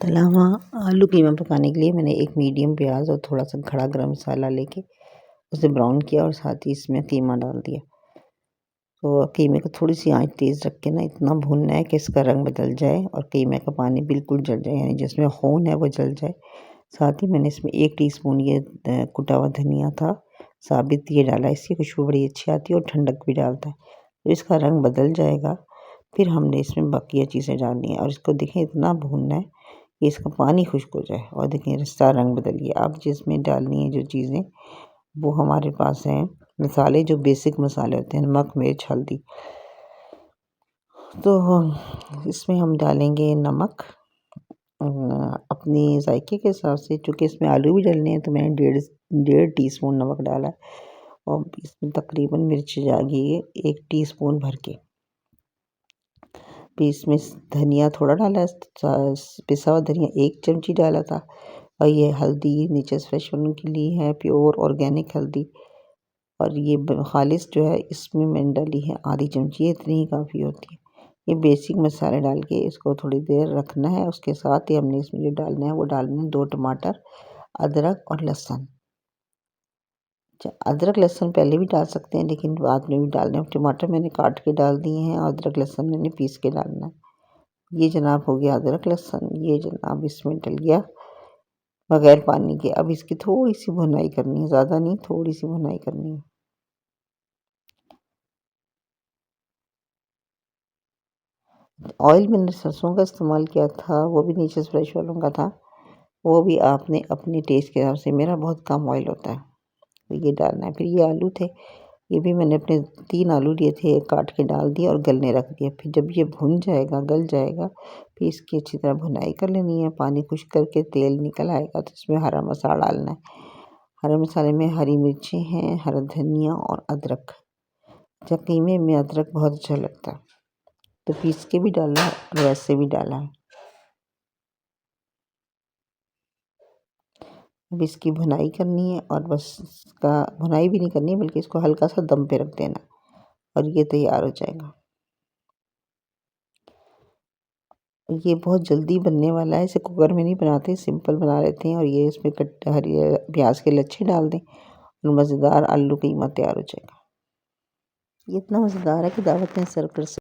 तला हुआ आलू कीमा पकाने के लिए मैंने एक मीडियम प्याज और थोड़ा सा खड़ा गरम मसाला लेके उसे ब्राउन किया और साथ ही इसमें कीमा डाल दिया। तो कीमे को थोड़ी सी आंच तेज़ रख के ना इतना भूनना है कि इसका रंग बदल जाए और कीमे का पानी बिल्कुल जल जाए, यानी जिसमें खून है वो जल जाए। साथ ही मैंने इसमें 1 टीस्पून ये कुटा हुआ धनिया था साबित, ये डाला। इसकी खुशबू बड़ी अच्छी आती है और ठंडक भी डालता है। तो इसका रंग बदल जाएगा, फिर हमने इसमें बाकी चीज़ें डालनी है और इसको देखें इतना भूनना है कि इसका पानी खुश्क हो जाए। और देखें इसका रंग बदल गया। अब जिसमें डालनी है जो चीज़ें वो हमारे पास हैं मसाले, जो बेसिक मसाले होते हैं, नमक, मिर्च, हल्दी। तो इसमें हम डालेंगे नमक अपनी जायके के हिसाब से। चूँकि इसमें आलू भी डलने हैं तो मैंने डेढ़ टीस्पून नमक डाला है। और इसमें तकरीबन मिर्च जाएगी 1 टीस्पून भर के। फिर इसमें धनिया थोड़ा डाला है, पिसा हुआ धनिया 1 चमची डाला था। और ये हल्दी नीचे से फ्रेश होने के लिए है, प्योर ऑर्गेनिक हल्दी। और ये खालिस जो है इसमें मैंने डाली है आधी चमची, इतनी ही काफ़ी होती है। ये बेसिक मसाले डाल के इसको थोड़ी देर रखना है। उसके साथ ही हमने इसमें जो डालना है वो डालना है 2 टमाटर, अदरक और लहसुन। अदरक लहसुन पहले भी डाल सकते हैं लेकिन बाद में भी डालना है। टमाटर मैंने काट के डाल दिए हैं, अदरक लहसुन मैंने पीस के डालना है। ये जनाब हो गया अदरक लहसुन, ये जनाब इसमें डल गया बगैर पानी के। अब इसकी थोड़ी सी भुनाई करनी है, ज़्यादा नहीं, थोड़ी सी भुनाई करनी है। ऑयल मैंने सरसों का इस्तेमाल किया था, वो भी नीचे से फ्रेश वालों का था। वो भी आपने अपने टेस्ट के हिसाब से, मेरा बहुत कम ऑयल होता है, तो ये डालना है। फिर ये आलू थे, ये भी मैंने अपने 3 आलू लिए थे, काट के डाल दिया और गलने रख दिया। फिर जब ये भुन जाएगा, गल जाएगा, फिर इसकी अच्छी तरह भुनाई कर लेनी है। पानी खुश्क करके तेल निकल आएगा तो इसमें हरा मसाला डालना है। हरे मसाले में हरी मिर्चें हैं, हरा धनिया और अदरक। कीमे में अदरक बहुत अच्छा लगता है, तो पीस के भी डाला है और वैसे भी डाला है। अब इसकी भुनाई करनी है और बस इसका भुनाई भी नहीं करनी बल्कि इसको हल्का सा दम पे रख देना और ये तैयार हो जाएगा। ये बहुत जल्दी बनने वाला है, इसे कुकर में नहीं बनाते, सिंपल बना लेते हैं। और ये इसमें हरी प्याज के लच्छे डाल दें और मज़ेदार आलू कीमा तैयार हो जाएगा। ये इतना मज़ेदार है कि दावत में सर्व कर सकते।